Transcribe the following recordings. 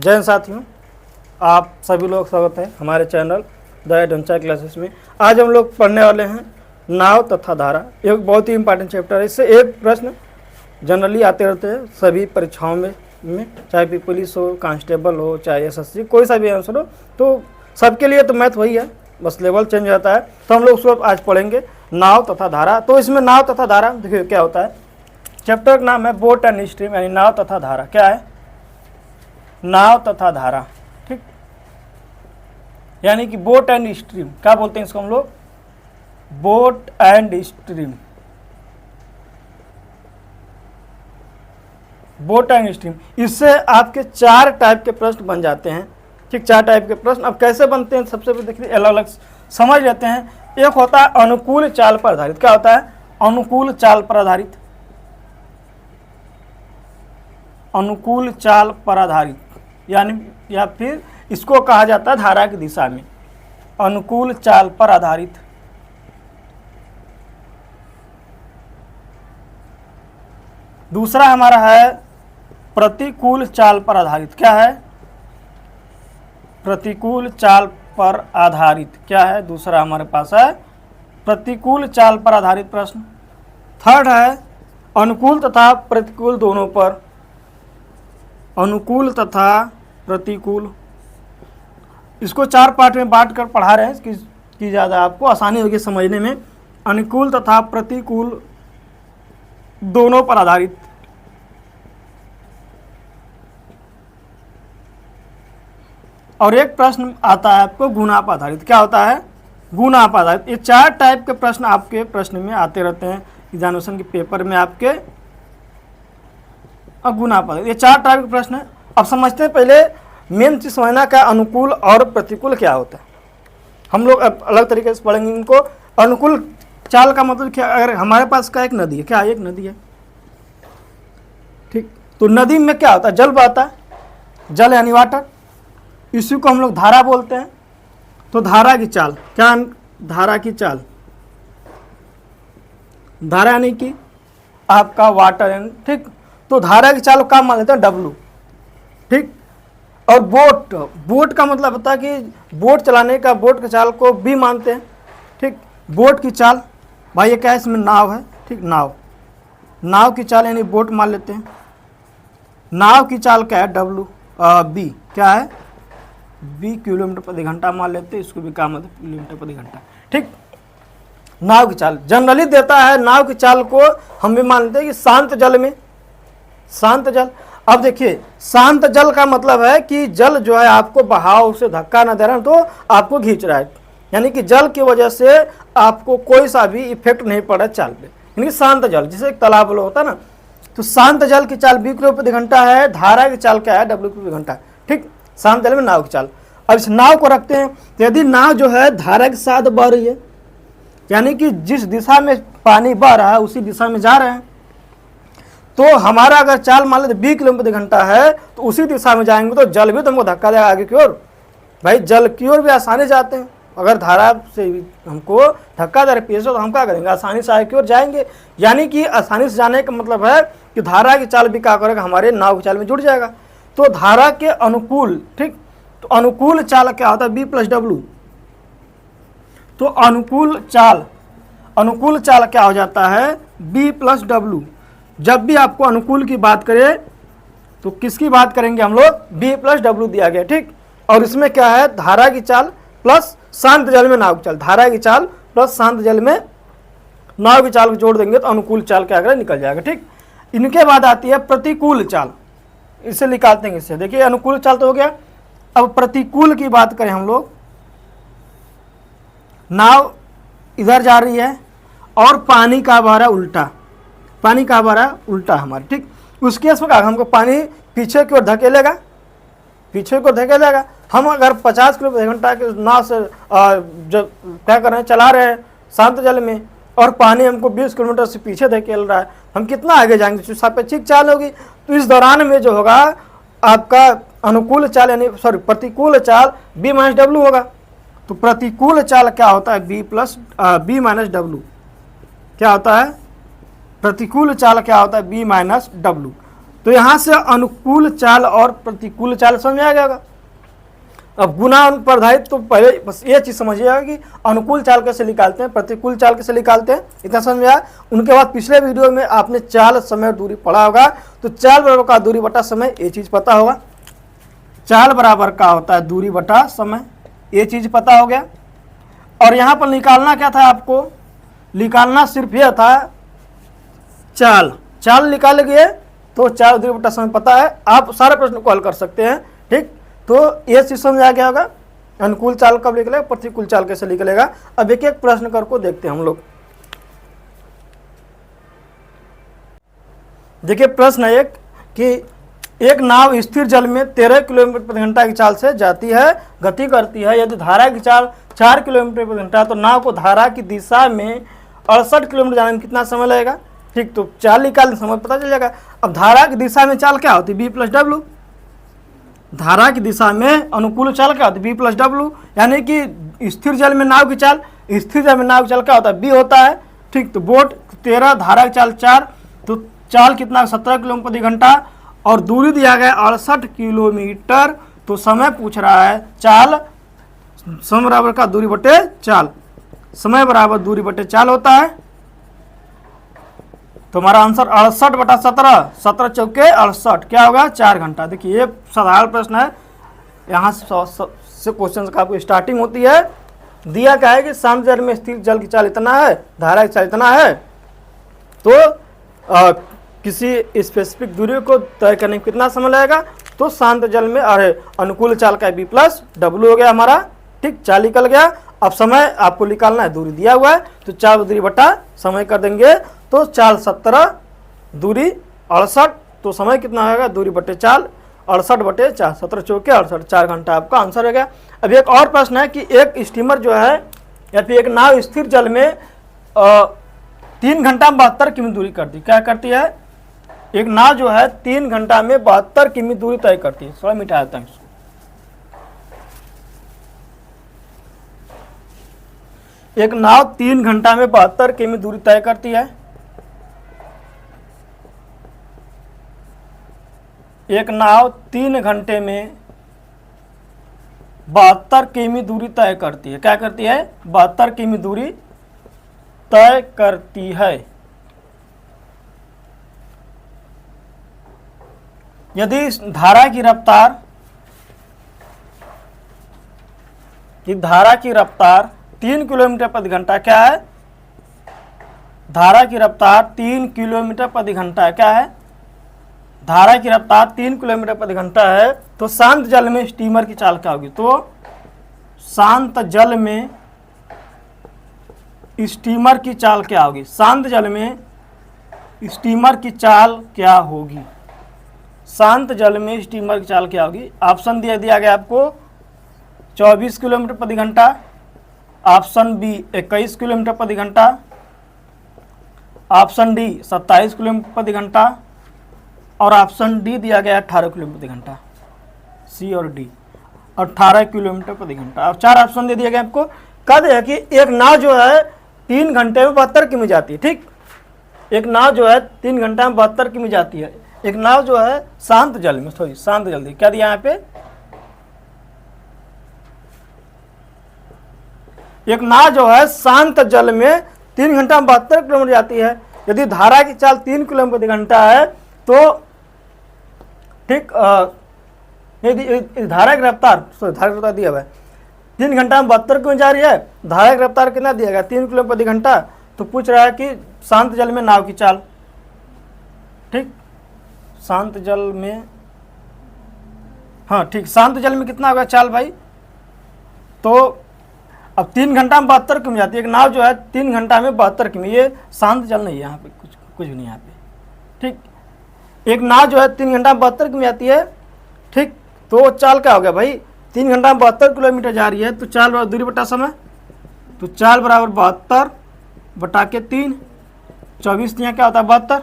जय हिंद साथियों, आप सभी लोग स्वागत है हमारे चैनल द एडवेंचर क्लासेस में। आज हम लोग पढ़ने वाले हैं नाव तथा धारा। एक बहुत ही इंपॉर्टेंट चैप्टर है। इससे एक प्रश्न जनरली आते रहते हैं सभी परीक्षाओं में चाहे भी पुलिस हो, कांस्टेबल हो, चाहे एसएससी, कोई सा भी आंसर हो, तो सबके लिए तो मैथ वही है, बस लेवल चेंज हो जाता है। तो हम लोग उसको आज पढ़ेंगे नाव तथा धारा। तो इसमें नाव तथा धारा देखिए क्या होता है। चैप्टर का नाम है बोट एंड स्ट्रीम, यानी नाव तथा धारा। क्या है? नाव तथा धारा, ठीक, यानी कि बोट एंड स्ट्रीम। क्या बोलते हैं इसको हम लोग? Boat and stream. Boat and stream, इससे आपके 4 टाइप के प्रश्न बन जाते हैं, ठीक। 4 टाइप के प्रश्न। अब कैसे बनते हैं सबसे पहले देखिए, अलग अलग समझ लेते हैं। एक होता है अनुकूल चाल पर आधारित। क्या होता है? अनुकूल चाल पर आधारित। अनुकूल चाल पर आधारित यानी या फिर इसको कहा जाता है धारा की दिशा में, अनुकूल चाल पर आधारित। दूसरा हमारा है प्रतिकूल चाल पर आधारित। क्या है? प्रतिकूल चाल पर आधारित। क्या है? दूसरा हमारे पास है प्रतिकूल चाल पर आधारित प्रश्न। थर्ड है अनुकूल तथा प्रतिकूल दोनों पर। अनुकूल तथा प्रतिकूल, इसको 4 पार्ट में बांट कर पढ़ा रहे हैं कि ज़्यादा आपको आसानी होगी समझने में। अनुकूल तथा प्रतिकूल दोनों पर आधारित। और एक प्रश्न आता है आपको गुणा पर आधारित। क्या होता है? गुणा पर आधारित। ये 4 टाइप के प्रश्न आपके प्रश्न में आते रहते हैं एग्जामिनेशन के पेपर में आपके। अब गुणा पर आधारित, ये 4 टाइप के प्रश्न है। अब समझते हैं पहले मेन चीज समझना का अनुकूल और प्रतिकूल क्या होता है। हम लोग अब अलग तरीके से पढ़ेंगे इनको। अनुकूल चाल का मतलब क्या? अगर हमारे पास का एक नदी है, क्या एक नदी है, ठीक, तो नदी में क्या होता है? जल बहता है, जल यानी वाटर, इसी को हम लोग धारा बोलते हैं। तो धारा की चाल, क्या? धारा की चाल, धारा यानी कि आपका वाटर यानी, ठीक। तो धारा की चाल का मान लेते हैं W, ठीक। और बोट, बोट का मतलब होता है कि बोट चलाने का, बोट की चाल को भी मानते हैं, ठीक। बोट की चाल, भाई ये क्या है? इसमें नाव है, ठीक, नाव, नाव की चाल यानी बोट मान लेते हैं। नाव की चाल क्या है? B। क्या है? B किलोमीटर प्रति घंटा मान लेते हैं, इसको भी क्या मतलब? किलोमीटर प्रति घंटा, ठीक। नाव की चाल जनरली देता है। नाव की चाल को हम भी मानते हैं कि शांत जल में, शांत जल। अब देखिए, शांत जल का मतलब है कि जल जो है आपको बहाव से धक्का न दे रहा है, तो आपको खींच रहा है, यानी कि जल की वजह से आपको कोई सा भी इफेक्ट नहीं पड़ रहा चाल पे, यानी शांत जल, जैसे एक तालाब होता है ना। तो शांत जल की चाल 20 किलोमीटर प्रति घंटा है। धारा की चाल क्या है? W प्रति घंटा, ठीक। शांत जल में नाव की चाल। अब इस नाव को रखते हैं, तो यदि नाव जो है धारा के साथ बह रही है, यानी कि जिस दिशा में पानी बह रहा है उसी दिशा में जा रहे हैं, तो हमारा अगर चाल मान लो 20 किलोमीटर प्रति घंटा है, तो उसी दिशा में जाएंगे तो जल भी तुमको धक्का देगा आगे की ओर। भाई जल की ओर भी आसानी जाते हैं, अगर धारा से हमको धक्का दे रहे पीछे तो हम क्या करेंगे? आसानी से आगे की ओर जाएंगे। यानी कि आसानी से जाने का मतलब है कि धारा की चाल भी क्या करेगा? हमारे नाव की चाल में जुड़ जाएगा। तो धारा के अनुकूल, ठीक, तो अनुकूल चाल क्या होता है? B + W। तो अनुकूल चाल, अनुकूल चाल क्या हो जाता है? B + W। जब भी आपको अनुकूल की बात करें तो किसकी बात करेंगे हम लोग? B + W दिया गया, ठीक। और इसमें क्या है? धारा की चाल प्लस शांत जल में नाव की चाल। धारा की चाल प्लस शांत जल में नाव की चाल को जोड़ देंगे तो अनुकूल चाल क्या करेगा? निकल जाएगा, ठीक। इनके बाद आती है प्रतिकूल चाल, इसे निकालते हैं इससे। देखिए अनुकूल चाल तो हो गया। अब प्रतिकूल की बात करें हम लोग, नाव इधर जा रही है और पानी का बहाव उल्टा, पानी का बहाव उल्टा हमारे, ठीक। उस केस में हमको पानी पीछे की ओर धकेलेगा, पीछे की ओर धकेलेगा। हम अगर 50 किलोमीटर प्रति घंटा के नाव से जब क्या कर रहे हैं, चला रहे हैं शांत जल में, और पानी हमको 20 किलोमीटर से पीछे धकेल रहा है, हम कितना आगे जाएंगे? जो सापेक्षिक चाल होगी। तो इस दौरान में जो होगा आपका अनुकूल चाल यानी प्रतिकूल चाल B - W होगा। तो प्रतिकूल चाल क्या होता है? B - W। क्या होता है? प्रतिकूल चाल क्या होता है? B - W। तो यहाँ से अनुकूल चाल और प्रतिकूल चाल समझ आ जाएगा। अब गुना अनुप्रधायित, तो पहले बस ये चीज़ समझिएगा कि अनुकूल चाल कैसे निकालते हैं, प्रतिकूल चाल कैसे निकालते हैं, इतना समझ में आया। उनके बाद पिछले वीडियो में आपने चाल, समय, दूरी पढ़ा होगा, तो चाल बराबर का दूरी बटा समय, ये चीज़ पता होगा। चाल बराबर का होता है दूरी बटा समय, ये चीज़ पता हो गया। और यहाँ पर निकालना क्या था आपको, निकालना सिर्फ ये था चाल। चाल निकाल गए तो चाल दूरी बटा समय पता है, आप सारे प्रश्न को हल कर सकते हैं। ठीक, तो ये चीज समझ आ गया होगा। अनुकूल चाल कब निकलेगा, प्रतिकूल चाल कैसे निकलेगा। अब एक एक प्रश्न कर को देखते हैं हम लोग। देखिए प्रश्न एक कि एक नाव स्थिर जल में 13 किलोमीटर प्रति घंटा की चाल से जाती है, गति करती है। यदि धारा की चाल 4 किलोमीटर प्रति घंटा, तो नाव को धारा की दिशा में 68 किलोमीटर जाने में कितना समय लगेगा। ठीक, तो चाल निकालने समय पता चल जाएगा। अब धारा की दिशा में चाल क्या होती है, बी प्लस डब्ल्यू। धारा की दिशा में अनुकूल चाल क्या होती है, बी प्लस डब्ल्यू। यानी कि स्थिर जल में नाव की चाल, स्थिर जल में नाव की चाल क्या होता है, बी होता है। ठीक, तो बोट 13, धारा की चाल 4, तो चाल कितना 17 किलोमीटर प्रति घंटा, और दूरी दिया गया 68 किलोमीटर। तो समय पूछ रहा है चाल, समय बराबर का दूरी बटे चाल, समय बराबर दूरी बटे चाल होता है। तो हमारा आंसर 68 बटा 17, 17 चौके 68, क्या होगा 4 घंटा। देखिए ये साधारण प्रश्न है, यहाँ से क्वेश्चन का आपको स्टार्टिंग होती है। दिया क्या है कि शांत जल में स्थिर जल की चाल इतना है, धारा की चाल इतना है, तो किसी स्पेसिफिक दूरी को तय करने में कितना समय लगेगा। तो शांत जल में अरे अनुकूल चाल का बी प्लस डब्ल्यू हो गया हमारा। ठीक, चाल निकल गया। अब समय आपको निकालना है, दूरी दिया हुआ है, तो 4 दूरी बटा समय कर देंगे, तो चाल 17, दूरी 68, तो समय कितना होगा, दूरी बटे चाल 68 बटे 4, 17 चौके 68, 4 घंटा आपका आंसर हो गया। अब एक और प्रश्न है कि एक स्टीमर जो है या फिर एक नाव स्थिर जल में 3 घंटा में 72 किमी दूरी करती, क्या करती है, एक नाव जो है 3 घंटा में 72 किमी दूरी तय करती है। थोड़ा मिटा देता हूँ, एक नाव 3 घंटा में 72 किमी दूरी तय करती है। एक नाव 3 घंटे में 72 किमी दूरी तय करती है, क्या करती है, 72 किमी दूरी तय करती है। यदि धारा की रफ्तार 3 किलोमीटर प्रति घंटा क्या है, धारा की रफ्तार 3 किलोमीटर प्रति घंटा क्या है, धारा की रफ्तार 3 किलोमीटर प्रति घंटा है, तो शांत जल में स्टीमर की चाल क्या होगी। तो शांत जल में स्टीमर की चाल क्या होगी, शांत जल में स्टीमर की चाल क्या होगी, शांत जल में स्टीमर की चाल क्या होगी। ऑप्शन दिया गया आपको 24 किलोमीटर प्रति घंटा, ऑप्शन बी 21 किलोमीटर प्रति घंटा, ऑप्शन डी 27 किलोमीटर प्रति घंटा, और ऑप्शन डी दिया गया 18 किलोमीटर प्रति घंटा। सी और डी 18 किलोमीटर प्रति घंटा। अब 4 ऑप्शन दे दिया गया आपको। कह दिया कि एक नाव जो है 3 घंटे में 72 किमी जाती है। ठीक, एक नाव जो है 3 घंटा में 72 किमी जाती है। एक नाव जो है शांत जल में, सॉरी शांत जल, क्या दिया यहाँ पे, एक नाव जो है शांत जल में 3 घंटा में 72 किलोमीटर जाती है। यदि धारा की चाल 3 किलोमीटर प्रति घंटा है, तो ठीक, यदि धारा की रफ्तार, धारा की रफ्तार दिया हुआ है 3 घंटा में 72 किलोमीटर जा रही है, धारा की रफ्तार कितना दिया गया 3 किलोमीटर प्रति घंटा, तो पूछ रहा है कि शांत जल में नाव की चाल। ठीक, शांत जल में, हाँ ठीक, शांत जल में कितना होगा चाल भाई, तो अब 3 घंटा में 72 किमी जाती है। एक नाव जो है 3 घंटा में 72 किमी, ये शांत जल नहीं है, यहाँ पे कुछ भी नहीं यहाँ पे। ठीक, एक नाव जो है 3 घंटा में 72 किमी जाती है। ठीक, तो चाल क्या हो गया भाई, 3 घंटा में 72 किलोमीटर जा रही है, तो चाल बराबर दूरी बटा समय, तो चाल बराबर 72 बटा के 3, 24 दिया क्या होता है 72,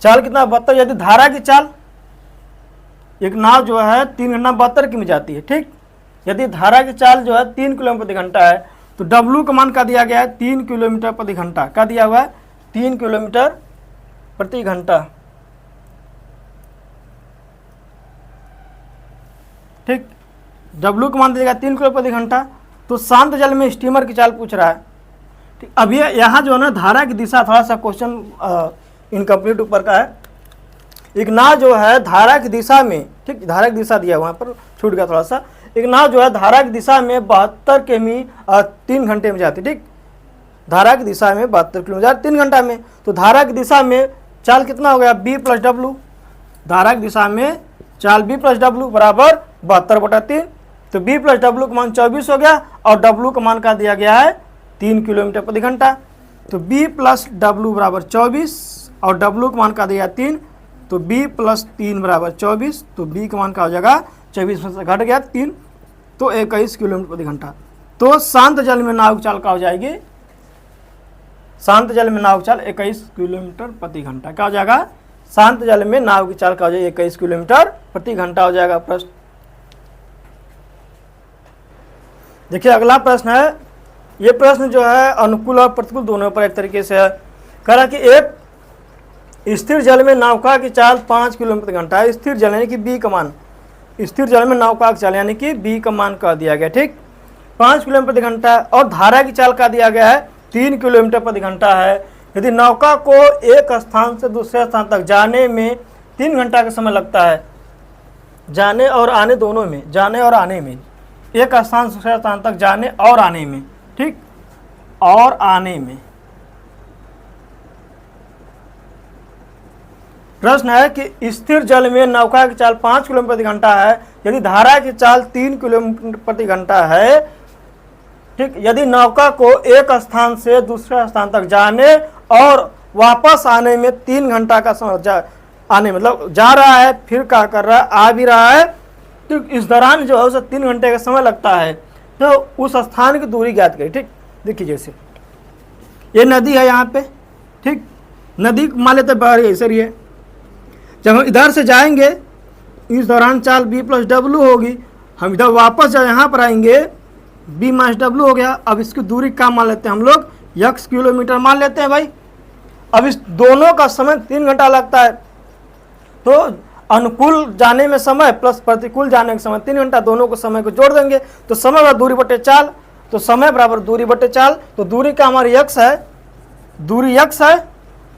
चाल कितना 72। यदि धारा की चाल, एक नाव जो है 3 घंटा में 72 किमी जाती है। ठीक, यदि धारा की चाल जो है 3 किलोमीटर प्रति घंटा है, तो W का मान का दिया गया है 3 किलोमीटर प्रति घंटा, का दिया हुआ है 3 किलोमीटर प्रति घंटा। ठीक, W को मान दीजिएगा 3 किलो प्रति घंटा। तो शांत जल में स्टीमर की चाल पूछ रहा है। ठीक, अभी यहाँ जो है ना धारा की दिशा, थोड़ा सा क्वेश्चन इनकम्प्लीट ऊपर का है। एक नाव जो है धारा की दिशा में, ठीक, धारा की दिशा दिया वहाँ पर छूट गया थोड़ा सा। एक नाव जो है धारा की दिशा में 72 किमी 3 घंटे में जाती। ठीक, धारा की दिशा में 72 किलोमीटर 3 घंटा में। तो धारा की दिशा में चाल कितना हो गया, B प्लस डब्लू। धारा की दिशा में चाल B प्लस डब्लू बराबर 72/3। तो B प्लस डब्लू का मान 24 हो गया और W का मान का दिया गया है 3 किलोमीटर प्रति घंटा। तो B प्लस डब्लू बराबर 24 और W का मान का दिया 3। तो B प्लस 3 बराबर 24। तो B का मान का हो जाएगा 24 में से घट गया 3, तो 21 किलोमीटर प्रति घंटा। तो शांत जल में नाव की चाल का हो जाएगी, शांत जल में नाव की चाल 21 किलोमीटर प्रति घंटा। क्या हो जाएगा, शांत जल में नाव की चाल का हो जाएगी 21 किलोमीटर प्रति घंटा हो जाएगा प्रश्न। देखिए अगला प्रश्न है, ये प्रश्न जो है अनुकूल और प्रतिकूल दोनों पर एक तरीके से है। कह रहा कि एक स्थिर जल में नौका की चाल 5 किलोमीटर प्रति घंटा है। स्थिर जल यानी कि B का मान, स्थिर जल में नौका की चाल यानी कि B का मान का दिया गया। ठीक, 5 किलोमीटर प्रति घंटा और धारा की चाल का दिया गया है 3 किलोमीटर प्रति घंटा है। यदि नौका को एक स्थान से दूसरे स्थान तक जाने में 3 घंटा का समय लगता है, जाने और आने दोनों में, जाने और आने में, एक स्थान से दूसरे स्थान तक जाने और आने में, ठीक, और आने में। प्रश्न है कि स्थिर जल में नौका की चाल 5 किलोमीटर प्रति घंटा है, यदि धारा की चाल 3 किलोमीटर प्रति घंटा है। ठीक, यदि नौका को एक स्थान से दूसरे स्थान तक जाने और वापस आने में 3 घंटा का समय, आने मतलब जा रहा है, फिर क्या कर रहा है, आ भी रहा है, तो इस दौरान जो है उसे 3 घंटे का समय लगता है। तो उस स्थान की दूरी ज्ञात करें। ठीक, देखिए जैसे ये नदी है यहाँ पे, ठीक, नदी मान लेते बह रही है, ऐसे रही है। जब हम इधर से जाएंगे इस दौरान चाल B प्लस डब्लू होगी। हम इधर वापस जब यहाँ पर आएंगे B माइनस डब्लू हो गया। अब इसकी दूरी क्या मान लेते हैं हम लोग, x किलोमीटर मान लेते हैं भाई। अब इस दोनों का समय 3 घंटा लगता है, तो अनुकूल जाने में समय प्लस प्रतिकूल जाने का समय 3 घंटा, दोनों को समय को जोड़ देंगे तो समय बराबर दूरी बटे चाल। तो समय बराबर दूरी बटे चाल, तो दूरी का हमारी x है, दूरी x है।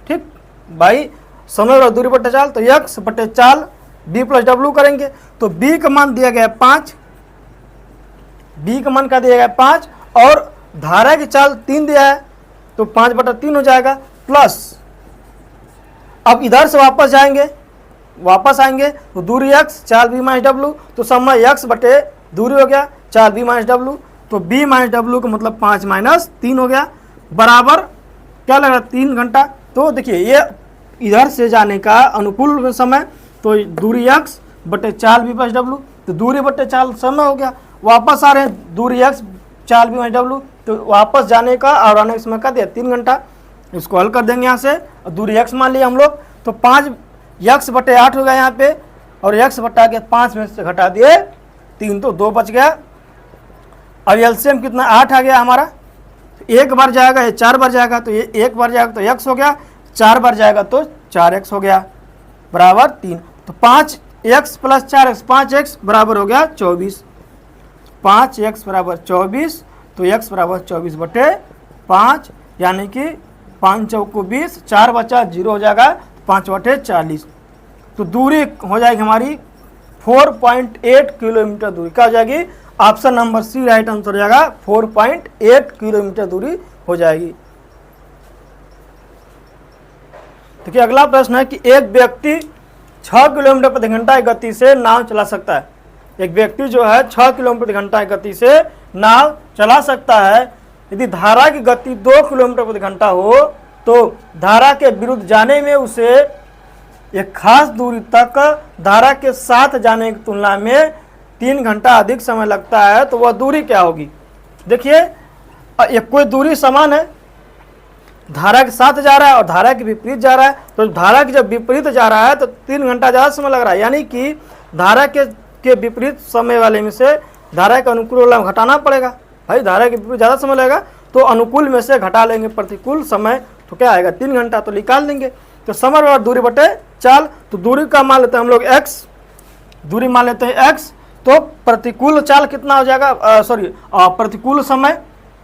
ठीक भाई, समय बराबर दूरी बटे चाल, तो x बटे चाल B प्लस डब्लू करेंगे। तो B का मान दिया गया 5, B का मान का दिया गया 5 और धारा की चाल 3 दिया है, तो 5/3 हो जाएगा। प्लस अब इधर से वापस जाएंगे, वापस आएंगे तो दूरी x, चाल B माइनस डब्लू, तो समय x बटे दूरी हो गया चाल B माइनस डब्लू। तो B माइनस डब्लू का मतलब 5 माइनस 3 हो गया, बराबर क्या लग रहा है 3 घंटा। तो देखिए ये इधर से जाने का अनुकूल समय, तो दूरी x बटे चाल B प्लस डब्लू, तो दूरी बटे चाल समय हो गया। वापस आ रहे हैं, दूरी x चाल B माइनस डब्लू, तो वापस जाने का और आने का समय का दिया 3 घंटा। इसको हल कर देंगे यहाँ से, दूरी x मान लिया हम लोग, तो 5x बटे 8 हो गया यहाँ पे, और x बटा के 5 में से घटा दिए 3, तो 2 बच गया। अब एलसीएम कितना 8 आ गया हमारा, एक बार जाएगा ये 4 बार जाएगा, तो ये एक बार जाएगा तो x हो गया, 4 बार जाएगा तो 4x हो गया, बराबर 3। तो 5x प्लस 4x, 5x बराबर हो गया 24, 5x बराबर 24, तो x बराबर 24 बटे 5, यानी कि 5 चौको 20, 4 बचा 0 हो जाएगा, 5 बटे 40। तो दूरी हो जाएगी हमारी 4.8 किलोमीटर दूरी। क्या हो जाएगी, option number C right answer हो जाएगा, 4.8 किलोमीटर दूरी हो जाएगी। देखिए अगला प्रश्न है कि एक व्यक्ति 6 किलोमीटर प्रति घंटा की गति से नाव चला सकता है। एक व्यक्ति जो है 6 किलोमीटर प्रति घंटा की गति से नाव चला सकता है। यदि धारा की गति 2 किलोमीटर प्रति घंटा हो तो धारा के विरुद्ध जाने में उसे एक खास दूरी तक धारा के साथ जाने की तुलना में 3 घंटा अधिक समय लगता है, तो वह दूरी क्या होगी। देखिए एक कोई दूरी समान है, धारा के साथ जा रहा है और धारा के विपरीत जा रहा है, तो धारा के जब विपरीत जा रहा है तो 3 घंटा ज़्यादा समय लग रहा है, यानी कि धारा के विपरीत समय वाले में से धारा के अनुकूल वाला में घटाना पड़ेगा। भाई धारा के विपरीत ज़्यादा समय लगेगा, तो अनुकूल में से घटा लेंगे प्रतिकूल समय, तो क्या आएगा 3 घंटा, तो निकाल देंगे। तो समय बराबर दूरी बटे चाल। तो दूरी का मान लेते हैं हम लोग x, दूरी मान लेते हैं x, तो प्रतिकूल चाल कितना हो जाएगा, प्रतिकूल समय,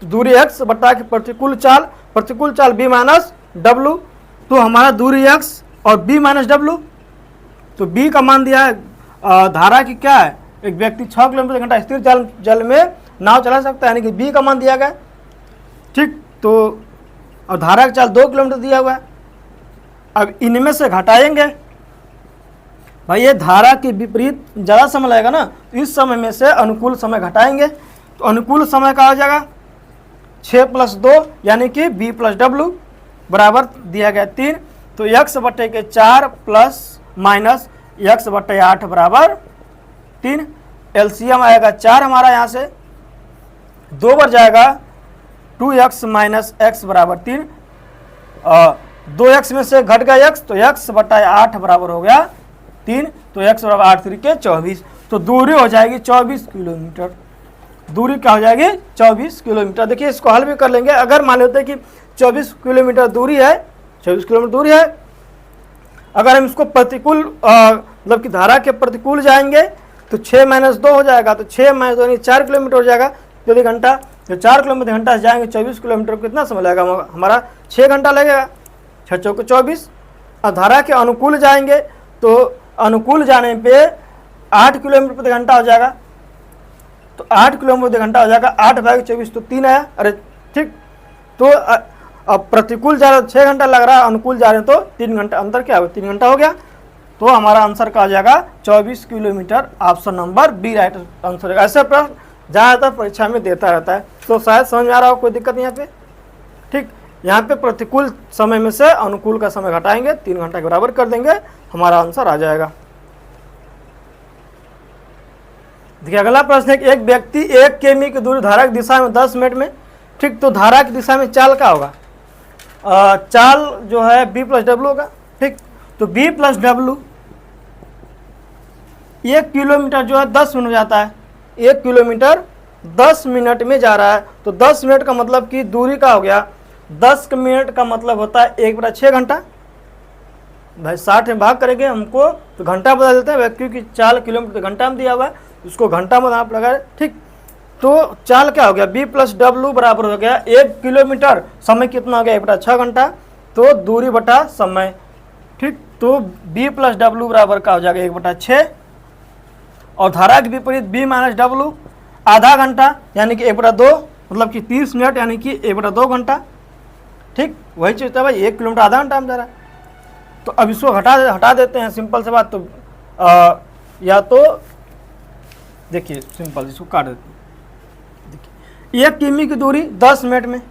तो दूरी x बटा के प्रतिकूल चाल b माइनस डब्लू। तो हमारा दूरी x और b माइनस डब्लू, तो b का मान दिया है धारा की क्या है, एक व्यक्ति 6 किलोमीटर घंटा स्थिर जल में नाव चला सकता है, यानी कि b का मान दिया गया। ठीक, तो और धारा की चाल 2 किलोमीटर दिया हुआ है। अब इनमें से घटाएंगे भाई, ये धारा के विपरीत ज़्यादा समय लगेगा ना, तो इस समय में से अनुकूल समय घटाएंगे। तो अनुकूल समय का हो जाएगा 6 + 2 यानी कि b + w बराबर दिया गया 3। तो x बटे के 4 प्लस माइनस x बटे 8 बराबर 3। एलसीएम आएगा 4 हमारा, यहाँ से 2 बार जाएगा 2x माइनस x बराबर 3। 2x में से घट गया x, तो x बटा 8 बराबर हो गया 3। तो x बराबर 8 3 के 24। तो दूरी हो जाएगी 24 किलोमीटर। दूरी क्या हो जाएगी 24 किलोमीटर। देखिए इसको हल भी कर लेंगे। अगर मान लेते हैं कि 24 किलोमीटर दूरी है, 24 किलोमीटर दूरी है, अगर हम इसको प्रतिकूल मतलब कि धारा के प्रतिकूल जाएंगे तो 6 - 2 हो जाएगा। तो 6 - 2 यानी 4 किलोमीटर हो जाएगा प्रति घंटा। तो 4 किलोमीटर घंटा से जाएंगे 24 किलोमीटर, कितना समय लगेगा हमारा 6 घंटा लगेगा, 6 चौके 24। और धारा के अनुकूल जाएंगे तो अनुकूल जाने पे 8 किलोमीटर प्रति घंटा हो जाएगा। तो 8 किलोमीटर प्रति घंटा हो जाएगा, 8/24 तो 3 आया। अरे ठीक, तो अब प्रतिकूल जा रहे 6 घंटा लग रहा है, अनुकूल जा रहे हैं तो 3 घंटा, अंतर क्या हो 3 घंटा हो गया। तो हमारा आंसर का आ जाएगा 24 kilometre. Option number B right answer है। ऐसे प्रश्न ज़्यादातर परीक्षा में देता रहता है, तो शायद समझ में आ रहा हो, कोई दिक्कत नहीं यहाँ पे। ठीक, यहाँ पे प्रतिकूल समय में से अनुकूल का समय घटाएंगे, 3 घंटा के बराबर कर देंगे, हमारा आंसर आ जाएगा। देखिए अगला प्रश्न है कि एक व्यक्ति 1 किमी की दूरी धारा की दिशा में 10 मिनट में, ठीक, तो धारा की दिशा में चाल क्या होगा, चाल जो है b + w होगा। ठीक, तो b + w 1 किलोमीटर जो है 10 मिनट हो जाता है, 1 किलोमीटर 10 मिनट में जा रहा है। तो 10 मिनट का मतलब कि दूरी का हो गया, 10 मिनट का मतलब होता है 1/6 घंटा। भाई 60 में भाग करेंगे हमको तो घंटा बता देते हैं, क्योंकि 4 किलोमीटर घंटा में दिया हुआ है, उसको घंटा में आप लगा। ठीक, तो चाल क्या हो गया b + w बराबर हो गया 1 किलोमीटर, समय कितना हो गया 1/6 घंटा, तो दूरी बटा समय। ठीक, तो b + w बराबर का हो जाएगा 1/6। और धारा के विपरीत b - w आधा घंटा यानी कि 1/2, मतलब कि 30 मिनट यानी कि 1/2 घंटा। ठीक, वही चीज़ है भाई, 1 किलोमीटर आधा घंटा में जा रहा है। तो अब इसको हटा देते हैं, सिंपल से बात। तो या तो देखिए सिंपल, इसको काट देते हैं। देखिए 1 किमी की दूरी 10 मिनट में,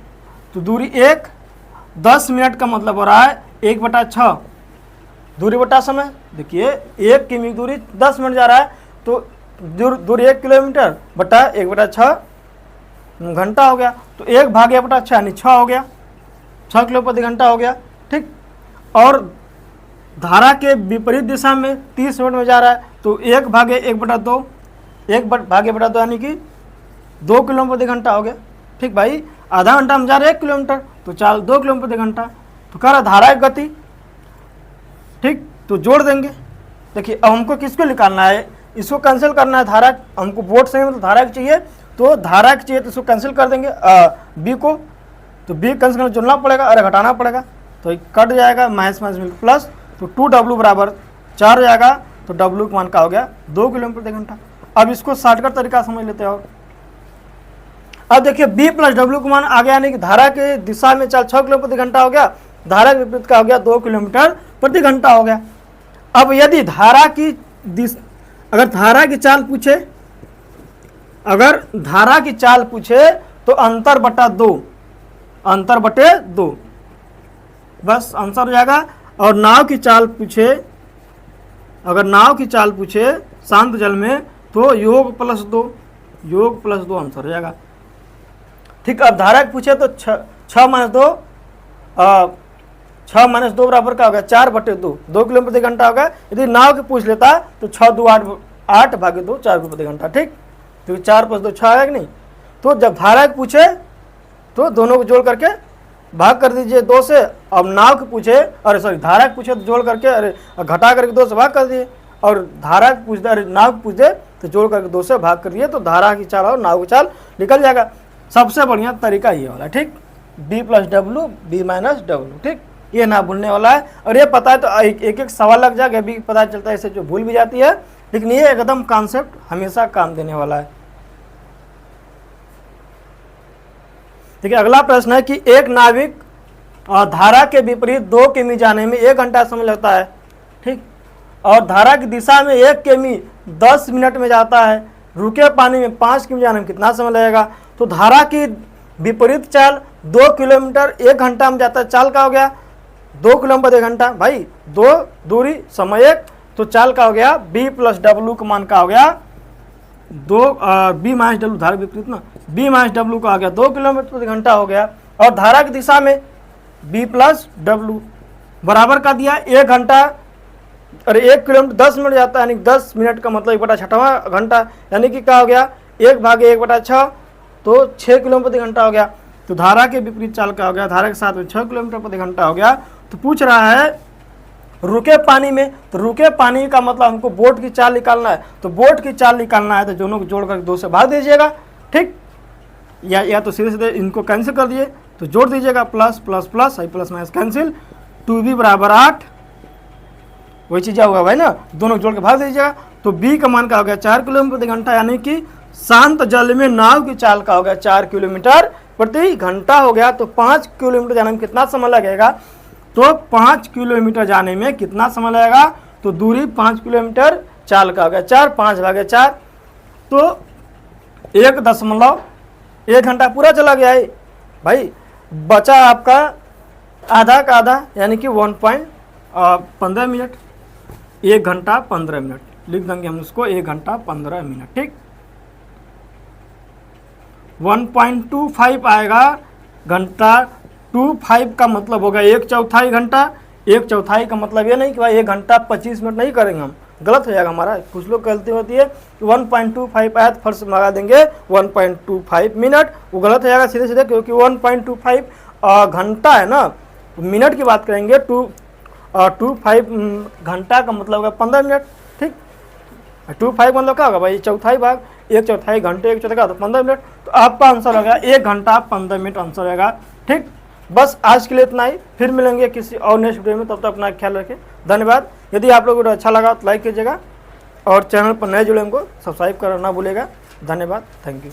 तो दूरी 1 10 मिनट का मतलब हो रहा है 1/6 दूरी बटा समय। देखिए 1 किमी की दूरी 10 मिनट जा रहा है, तो दूरी 1 किलोमीटर बटा 1/6 घंटा हो गया। तो 1/6 यानी 6 हो गया, 6 किलो प्रति घंटा हो गया। ठीक, और धारा के विपरीत दिशा में 30 मिनट में जा रहा है, तो 1/1/2 1/2 यानी कि 2 किलोमीटर प्रति घंटा हो गया। ठीक भाई, आधा घंटा में जा रहे 1 किलोमीटर, तो चाल 2 किलोमीटर प्रति घंटा। तो कह रहा धारा की गति। ठीक, तो जोड़ देंगे। देखिए अब हमको किसको निकालना है, इसको कैंसिल करना है। धारा हमको बोर्ड से मतलब धारा की चाहिए, तो धारा की चाहिए तो इसको कैंसिल कर देंगे बी को। तो बी कैंसिल करना जोड़ना पड़ेगा, अरे घटाना पड़ेगा, तो कट जाएगा, माइनस मिल प्लस, तो 2w बराबर 4 हो जाएगा। तो w का मान का हो गया 2 किलोमीटर प्रति घंटा। अब इसको शॉर्टकट तरीका समझ लेते हैं। और अब देखिए b + w का मान आ गया, यानी कि धारा के दिशा में चाल 6 किलोमीटर प्रति घंटा हो गया, धारा के विपरीत का हो गया 2 किलोमीटर प्रति घंटा हो गया। अब यदि धारा की अगर धारा की चाल पूछे, अगर धारा की चाल पूछे तो अंतर बटा 2, अंतर बटे 2, बस आंसर हो जाएगा। और नाव की चाल पूछे, अगर नाव की चाल पूछे शांत जल में, तो योग + 2, योग + 2 आंसर हो जाएगा। ठीक, अब धारा की पूछे तो 6 - 2 6 - 2 बराबर का होगा 4/2, 2 किलोमीटर प्रति घंटा होगा। यदि नाव की पूछ लेता तो 6 2 8 8/2 4 किलोमीटर प्रति घंटा। ठीक, तो 4 + 2 6 आएगा कि नहीं। तो जब धारा की पूछे तो दोनों को जोड़ करके भाग कर दीजिए 2 से, अब नाव के पूछे, अरे सॉरी धारा के पूछे तो जोड़ करके, अरे घटा करके 2 से भाग कर दिए, और धारा के पूछते, अरे नाव के पूछे तो जोड़ करके 2 से भाग कर दिए, तो धारा की चाल और नाव की चाल निकल जाएगा। सबसे बढ़िया तरीका ये वाला, ठीक, b plus W B minus W, ठीक, ये ना भूलने वाला है। और ये पता है तो एक एक सवाल लग जाएगा, भी पता चलता है, इससे जो भूल भी जाती है, लेकिन ये एकदम कॉन्सेप्ट हमेशा काम देने वाला है। ठीक है, अगला प्रश्न है कि एक नाविक धारा के विपरीत 2 किमी जाने में 1 घंटा समय लगता है, ठीक, और धारा की दिशा में 1 किमी 10 मिनट में जाता है, रुके पानी में 5 किमी जाने में कितना समय लगेगा? तो धारा की विपरीत चाल 2 किलोमीटर 1 घंटा में जाता है, चाल का हो गया 2 किलोमीटर 1 घंटा, भाई 2 दूरी समय 1, तो चाल का हो गया b प्लस डब्लू का मान का हो गया 2 b माइनस डब्लू, धारा विपरीत ना, b माइनस डब्लू का आ गया 2 किलोमीटर प्रति घंटा हो गया, और धारा की दिशा में b प्लस डब्लू बराबर का दिया 1 घंटा, अरे 1 किलोमीटर 10 मिनट जाता है, यानी 10 मिनट का मतलब 1/6वां घंटा, यानी कि क्या हो गया 1/1/6, तो 6 किलोमीटर प्रति घंटा हो गया। तो धारा के विपरीत चाल का हो गया, धारा के साथ में 6 किलोमीटर प्रति घंटा हो गया। तो पूछ रहा है रुके पानी में, तो रुके पानी का मतलब हमको बोट की चाल निकालना है, तो बोट की चाल निकालना है तो दोनों को जोड़ कर 2 से भाग दीजिएगा, ठीक, या तो सीधे सीधे इनको कैंसिल कर दिए तो जोड़ दीजिएगा, plus plus plus, plus minus cancel, 2b बराबर 8, वही चीज़ होगा भाई ना, दोनों जोड़ के भाग दीजिएगा। तो b का मान का हो गया 4 किलोमीटर प्रति घंटा, यानी कि शांत जल में नाव की चाल का हो गया 4 किलोमीटर प्रति घंटा हो गया। तो 5 किलोमीटर जाने में कितना समय लगेगा? तो 5 किलोमीटर जाने में कितना समय लगेगा? तो दूरी 5 किलोमीटर, चाल का हो गया 4, 5/4, तो 1.1 घंटा पूरा चला गया है भाई, बचा आपका आधा का आधा, यानी कि 1.15 मिनट, 1 घंटा 15 मिनट लिख देंगे हम उसको, 1 घंटा 15 मिनट, ठीक। 1.25 आएगा घंटा, 25 का मतलब होगा 1/4 घंटा, 1/4 का मतलब ये नहीं कि भाई 1 घंटा 25 मिनट नहीं करेंगे हम, गलत हो जाएगा हमारा, कुछ लोग गलती होती है। 1.25 आया तो फर्स्ट मंगा देंगे 1.25 मिनट, वो गलत हो जाएगा सीधे सीधे, क्योंकि 1.25 घंटा है ना, मिनट की बात करेंगे, 25 घंटा का मतलब होगा 15 मिनट, ठीक। 25 मतलब क्या होगा भाई, चौथाई भाग, 1/4 घंटे, 1/4 का तो 15 मिनट, तो आपका आंसर होगा 1 घंटा 15 मिनट आंसर रहेगा, ठीक। बस आज के लिए इतना ही, फिर मिलेंगे किसी और नेक्स्ट वीडियो में, तब तक अपना ख्याल रखें, धन्यवाद। यदि आप लोगों को अच्छा लगा तो लाइक कीजिएगा, और चैनल पर नए जुड़े हमको सब्सक्राइब करना ना भूलेगा। धन्यवाद, थैंक यू।